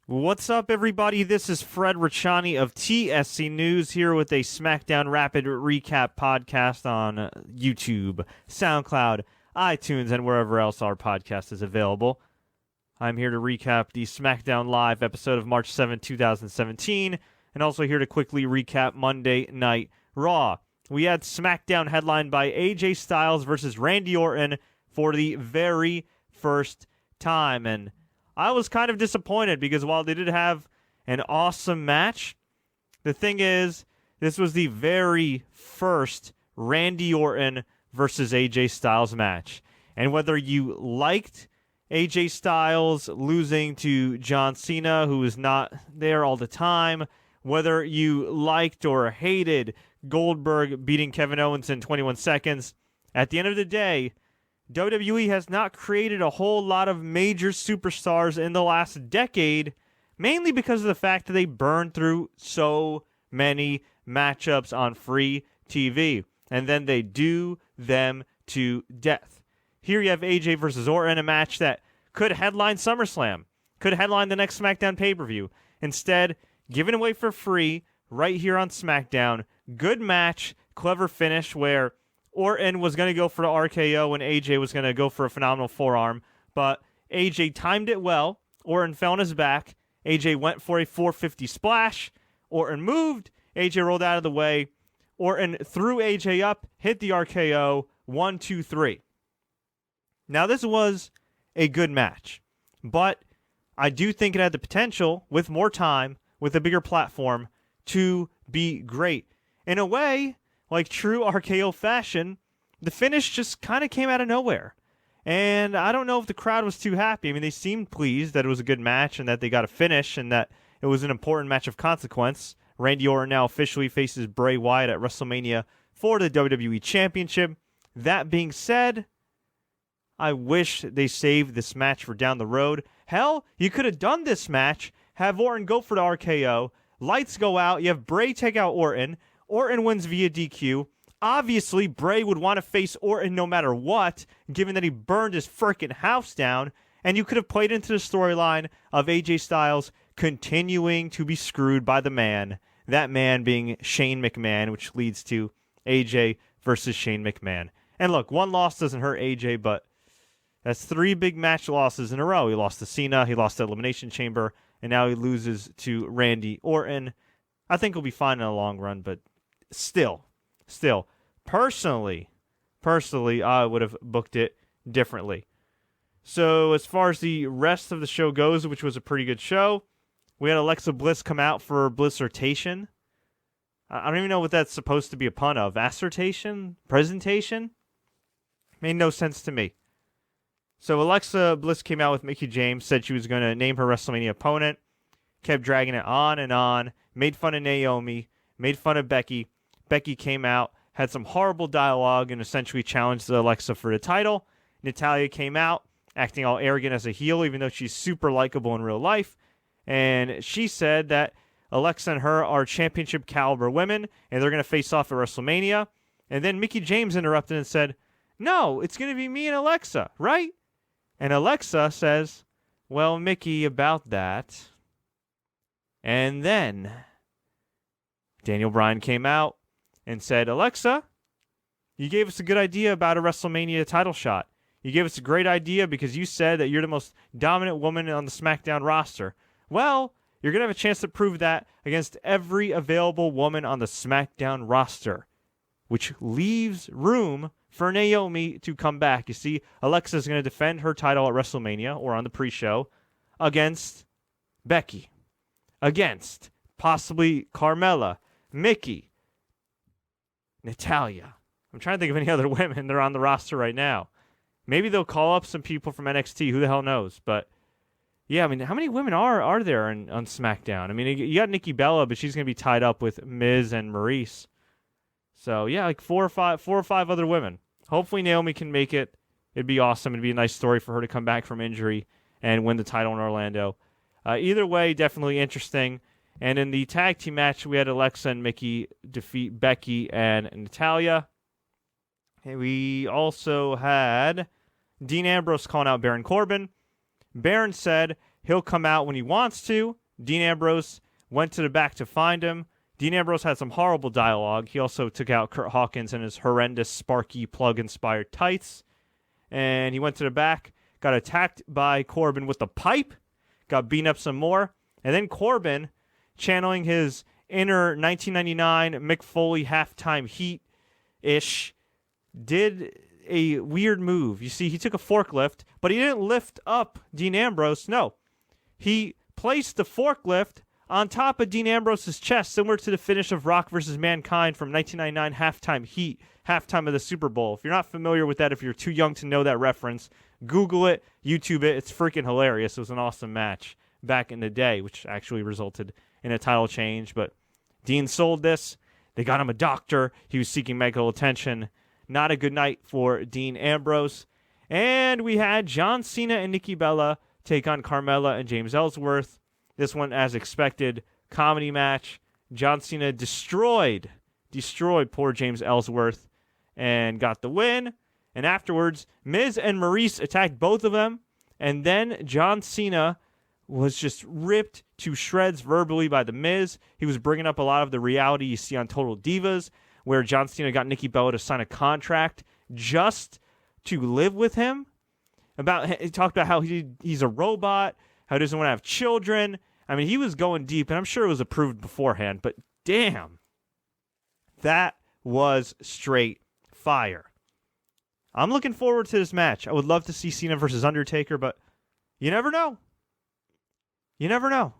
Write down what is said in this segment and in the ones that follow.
What's up, everybody? This is Fred Richani of TSC News here with a SmackDown Rapid Recap podcast on YouTube, SoundCloud, iTunes, and wherever else our podcast is available. I'm here to recap the SmackDown Live episode of March 7, 2017, and also here to quickly recap Monday Night Raw. We had SmackDown headlined by AJ Styles versus Randy Orton for the very first time, and I was kind of disappointed because while they did have an awesome match, the thing is, this was the very first Randy Orton versus AJ Styles match. And whether you liked AJ Styles losing to John Cena, who is not there all the time, whether you liked or hated Goldberg beating Kevin Owens in 21 seconds, at the end of the day, WWE has not created a whole lot of major superstars in the last decade, mainly because of the fact that they burned through so many matchups on free TV, and then they do them to death. Here you have AJ versus Orton, a match that could headline SummerSlam, could headline the next SmackDown pay-per-view. Instead, given away for free right here on SmackDown. Good match, clever finish where Orton was going to go for the RKO and AJ was going to go for a phenomenal forearm, but AJ timed it well. Orton fell on his back. AJ went for a 450 splash. Orton moved. AJ rolled out of the way. Orton threw AJ up, hit the RKO, 1, 2, 3. Now, this was a good match, but I do think it had the potential, with more time, with a bigger platform, to be great. In a way, like true RKO fashion, the finish just kind of came out of nowhere. And I don't know if the crowd was too happy. I mean, they seemed pleased that it was a good match and that they got a finish and that it was an important match of consequence. Randy Orton now officially faces Bray Wyatt at WrestleMania for the WWE Championship. That being said, I wish they saved this match for down the road. Hell, you could have done this match, have Orton go for the RKO, lights go out, you have Bray take out Orton, Orton wins via DQ. Obviously, Bray would want to face Orton no matter what, given that he burned his frickin' house down, and you could have played into the storyline of AJ Styles continuing to be screwed by the man, that man being Shane McMahon, which leads to AJ versus Shane McMahon. And look, one loss doesn't hurt AJ, but that's 3 big match losses in a row. He lost to Cena, he lost to Elimination Chamber, and now he loses to Randy Orton. I think he'll be fine in the long run, but still, personally, I would have booked it differently. So as far as the rest of the show goes, which was a pretty good show, we had Alexa Bliss come out for Blissertation. I don't even know what that's supposed to be a pun of. Assertation? Presentation? Made no sense to me. So Alexa Bliss came out with Mickie James, said she was going to name her WrestleMania opponent, kept dragging it on, made fun of Naomi, made fun of Becky. Becky came out, had some horrible dialogue, and essentially challenged Alexa for the title. Natalya came out, acting all arrogant as a heel, even though she's super likable in real life. And she said that Alexa and her are championship caliber women, and they're going to face off at WrestleMania. And then Mickie James interrupted and said, "No, it's going to be me and Alexa, right?" And Alexa says, "Well, Mickie, about that." And then Daniel Bryan came out and said, "Alexa, you gave us a good idea about a WrestleMania title shot. You gave us a great idea because you said that you're the most dominant woman on the SmackDown roster. Well, you're going to have a chance to prove that against every available woman on the SmackDown roster," which leaves room for Naomi to come back. You see, Alexa is going to defend her title at WrestleMania or on the pre-show against Becky, against possibly Carmella, Mickie, Natalya. I'm trying to think of any other women that are on the roster right now. Maybe they'll call up some people from NXT. Who the hell knows? But yeah, I mean, how many women are there on SmackDown? I mean, you got Nikki Bella, but she's going to be tied up with Miz and Maurice. So yeah, like four or five other women. Hopefully Naomi can make it. It'd be awesome. It'd be a nice story for her to come back from injury and win the title in Orlando. Either way, definitely interesting. And in the tag team match, we had Alexa and Mickie defeat Becky and Natalya. And we also had Dean Ambrose calling out Baron Corbin. Baron said He'll come out when he wants to. Dean Ambrose went to the back to find him. Dean Ambrose had some horrible dialogue. He also took out Kurt Hawkins in his horrendous Sparky plug-inspired tights. And he went to the back, got attacked by Corbin with the pipe, got beaten up some more. And then Corbin, channeling his inner 1999 Mick Foley halftime heat-ish, did a weird move. You see, he took a forklift, but he didn't lift up Dean Ambrose. No. He placed the forklift on top of Dean Ambrose's chest, similar to the finish of Rock vs. Mankind from 1999 halftime heat, halftime of the Super Bowl. If you're not familiar with that, if you're too young to know that reference, Google it, YouTube it. It's freaking hilarious. It was an awesome match back in the day, which actually resulted in a title change. But Dean sold this. They got him a doctor. He was seeking medical attention. Not a good night for Dean Ambrose. And we had John Cena and Nikki Bella take on Carmella and James Ellsworth. This one, as expected, comedy match. John Cena destroyed poor James Ellsworth and got the win. And afterwards, Miz and Maurice attacked both of them. And then John Cena was just ripped to shreds verbally by the Miz. He was bringing up a lot of the reality you see on Total Divas, where John Cena got Nikki Bella to sign a contract just to live with him. He talked about how he's a robot, how he doesn't want to have children. I mean, he was going deep, and I'm sure it was approved beforehand, but damn, that was straight fire. I'm looking forward to this match. I would love to see Cena versus Undertaker, but you never know. You never know.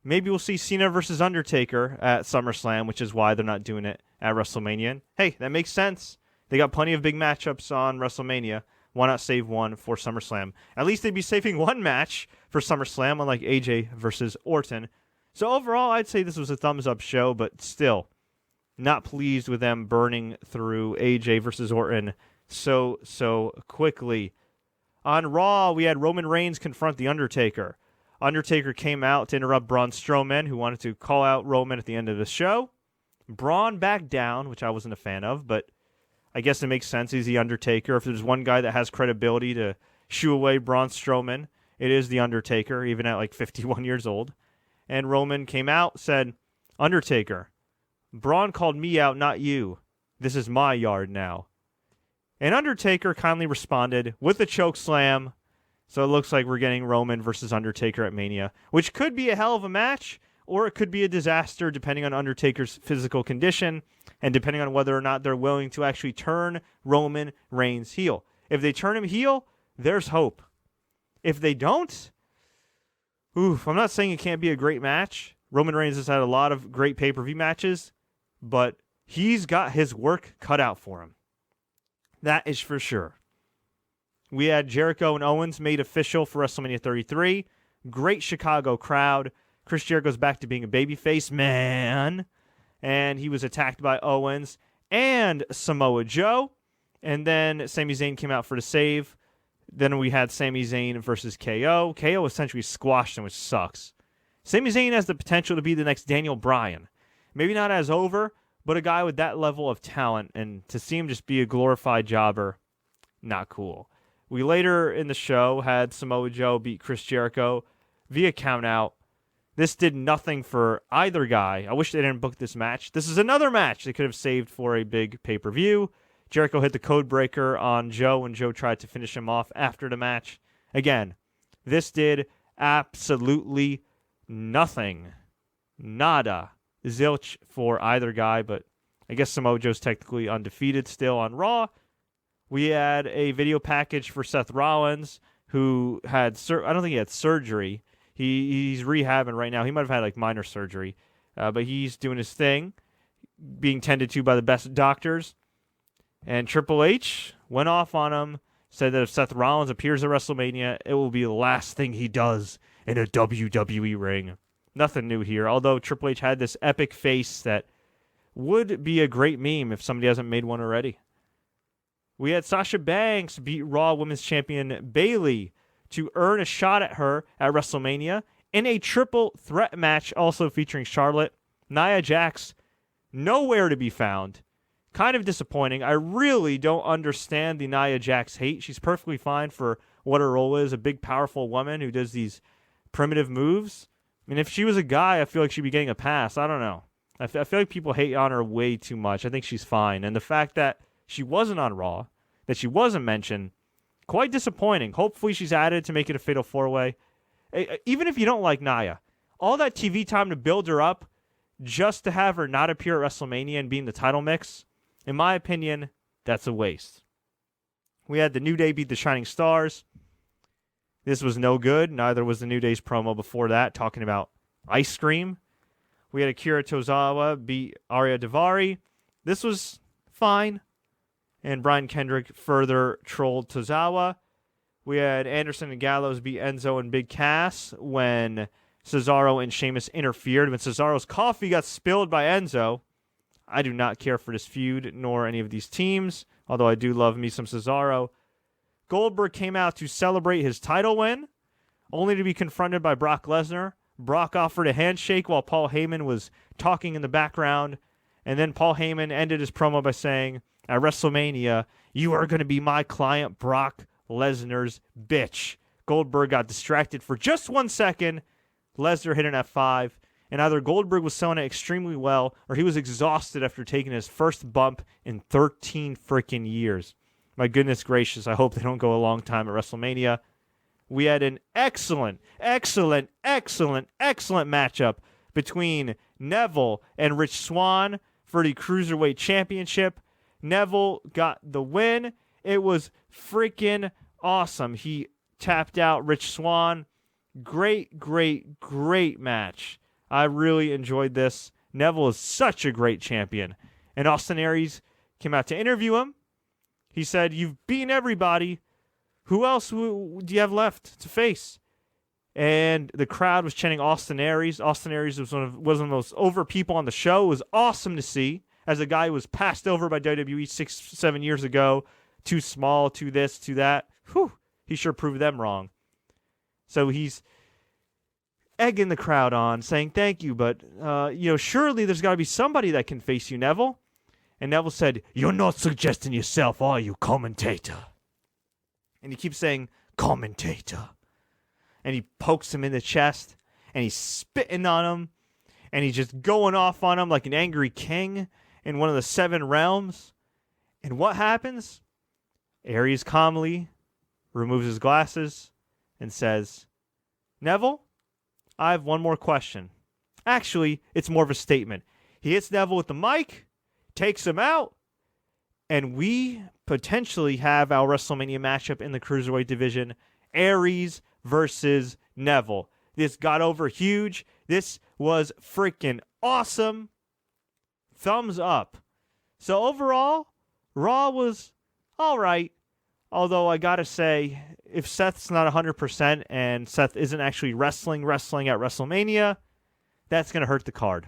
Maybe we'll see Cena versus Undertaker at SummerSlam, which is why they're not doing it at WrestleMania. And hey, that makes sense. They got plenty of big matchups on WrestleMania. Why not save one for SummerSlam? At least they'd be saving one match for SummerSlam, unlike AJ versus Orton. So overall, I'd say this was a thumbs-up show, but still not pleased with them burning through AJ versus Orton so quickly. On Raw, we had Roman Reigns confront The Undertaker. Undertaker came out to interrupt Braun Strowman, who wanted to call out Roman at the end of the show. Braun backed down, which I wasn't a fan of, but I guess it makes sense. He's The Undertaker. If there's one guy that has credibility to shoo away Braun Strowman, it is The Undertaker, even at like 51 years old. And Roman came out, said, Undertaker, Braun called me out, not you. This is my yard now. And Undertaker kindly responded with a choke slam. So it looks like we're getting Roman versus Undertaker at Mania, which could be a hell of a match, or it could be a disaster depending on Undertaker's physical condition and depending on whether or not they're willing to actually turn Roman Reigns heel. If they turn him heel, there's hope. If they don't, I'm not saying it can't be a great match. Roman Reigns has had a lot of great pay-per-view matches, but he's got his work cut out for him. That is for sure. We had Jericho and Owens made official for WrestleMania 33. Great Chicago crowd. Chris Jericho's back to being a babyface, man. And he was attacked by Owens and Samoa Joe. And then Sami Zayn came out for the save. Then we had Sami Zayn versus KO. KO essentially squashed him, which sucks. Sami Zayn has the potential to be the next Daniel Bryan. Maybe not as over, but a guy with that level of talent. And to see him just be a glorified jobber, not cool. We later in the show had Samoa Joe beat Chris Jericho via countout. This did nothing for either guy. I wish they didn't book this match. This is another match they could have saved for a big pay-per-view. Jericho hit the code breaker on Joe, and Joe tried to finish him off after the match. Again, this did absolutely nothing. Nada. Zilch for either guy, but I guess Samoa Joe's technically undefeated still on Raw. We had a video package for Seth Rollins, who had, I don't think he had surgery. He's rehabbing right now. He might have had like minor surgery, but he's doing his thing, being tended to by the best doctors. And Triple H went off on him, said that if Seth Rollins appears at WrestleMania, it will be the last thing he does in a WWE ring. Nothing new here, although Triple H had this epic face that would be a great meme if somebody hasn't made one already. We had Sasha Banks beat Raw Women's Champion Bayley to earn a shot at her at WrestleMania in a triple threat match also featuring Charlotte. Nia Jax, nowhere to be found. Kind of disappointing. I really don't understand the Nia Jax hate. She's perfectly fine for what her role is, a big, powerful woman who does these primitive moves. I mean, if she was a guy, I feel like she'd be getting a pass. I don't know. I feel like people hate on her way too much. I think she's fine. And the fact that she wasn't on Raw, that she wasn't mentioned, quite disappointing. Hopefully she's added to make it a fatal four-way. Even if you don't like Nia, all that TV time to build her up just to have her not appear at WrestleMania and be in the title mix, in my opinion, that's a waste. We had the New Day beat the Shining Stars. This was no good. Neither was the New Day's promo before that, talking about ice cream. We had Akira Tozawa beat Arya Daivari. This was fine. And Brian Kendrick further trolled Tozawa. We had Anderson and Gallows beat Enzo and Big Cass when Cesaro and Sheamus interfered. When Cesaro's coffee got spilled by Enzo. I do not care for this feud, nor any of these teams, although I do love me some Cesaro. Goldberg came out to celebrate his title win, only to be confronted by Brock Lesnar. Brock offered a handshake while Paul Heyman was talking in the background, and then Paul Heyman ended his promo by saying, at WrestleMania, you are going to be my client, Brock Lesnar's bitch. Goldberg got distracted for just 1 second. Lesnar hit an F5, and either Goldberg was selling it extremely well, or he was exhausted after taking his first bump in 13 freaking years. My goodness gracious, I hope they don't go a long time at WrestleMania. We had an excellent matchup between Neville and Rich Swann for the Cruiserweight Championship. Neville got the win. It was freaking awesome. He tapped out Rich Swann. Great match. I really enjoyed this. Neville is such a great champion. And Austin Aries came out to interview him. He said, you've beaten everybody. Who else do you have left to face? And the crowd was chanting Austin Aries. Austin Aries was one of the most over people on the show. It was awesome to see as a guy who was passed over by WWE 6-7 years ago. Too small, too this, too that. Whew, he sure proved them wrong. So he's egging the crowd on, saying thank you, but surely there's got to be somebody that can face you, Neville. And Neville said, you're not suggesting yourself, are you, commentator? And he keeps saying, commentator. And he pokes him in the chest, and he's spitting on him, and he's just going off on him like an angry king in one of the 7 realms. And what happens? Aries calmly removes his glasses and says, Neville, I have one more question. Actually, it's more of a statement. He hits Neville with the mic, takes him out, and we potentially have our WrestleMania matchup in the Cruiserweight division, Aries versus Neville. This got over huge. This was freaking awesome. Thumbs up. So overall, Raw was all right. Although I gotta say, if Seth's not 100% and Seth isn't actually wrestling at WrestleMania, that's going to hurt the card.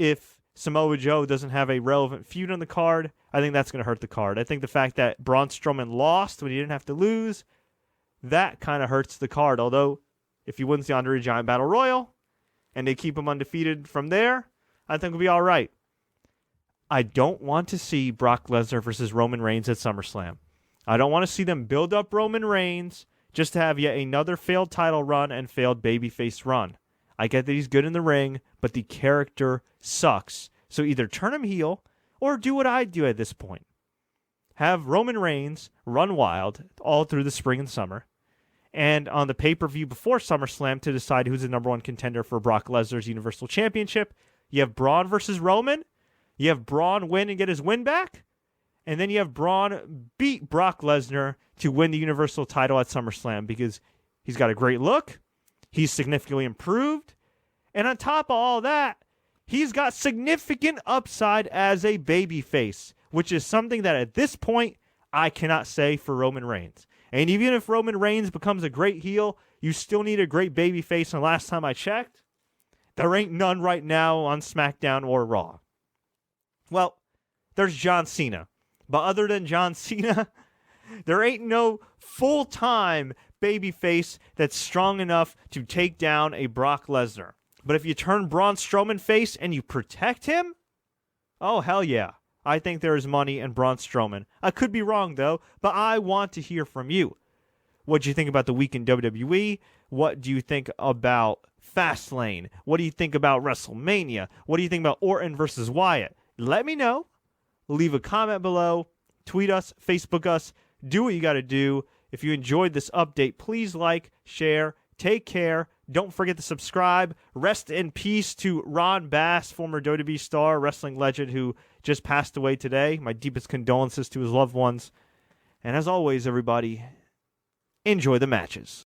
If Samoa Joe doesn't have a relevant feud on the card, I think that's going to hurt the card. I think the fact that Braun Strowman lost when he didn't have to lose, that kind of hurts the card. Although, if he wins the Andre the Giant Battle Royal and they keep him undefeated from there, I think we'll be all right. I don't want to see Brock Lesnar versus Roman Reigns at SummerSlam. I don't want to see them build up Roman Reigns just to have yet another failed title run and failed babyface run. I get that he's good in the ring, but the character sucks. So either turn him heel or do what I do at this point. Have Roman Reigns run wild all through the spring and summer. And on the pay-per-view before SummerSlam to decide who's the number one contender for Brock Lesnar's Universal Championship, you have Braun versus Roman. You have Braun win and get his win back. And then you have Braun beat Brock Lesnar to win the Universal title at SummerSlam because he's got a great look. He's significantly improved. And on top of all that, he's got significant upside as a babyface, which is something that at this point I cannot say for Roman Reigns. And even if Roman Reigns becomes a great heel, you still need a great babyface. And last time I checked, there ain't none right now on SmackDown or Raw. Well, there's John Cena. But other than John Cena, there ain't no full-time babyface that's strong enough to take down a Brock Lesnar. But if you turn Braun Strowman face and you protect him, oh, hell yeah. I think there is money in Braun Strowman. I could be wrong, though, but I want to hear from you. What do you think about the week in WWE? What do you think about Fastlane? What do you think about WrestleMania? What do you think about Orton versus Wyatt? Let me know. Leave a comment below. Tweet us, Facebook us. Do what you got to do. If you enjoyed this update, please like, share, take care. Don't forget to subscribe. Rest in peace to Ron Bass, former WWE star, wrestling legend who just passed away today. My deepest condolences to his loved ones. And as always, everybody, enjoy the matches.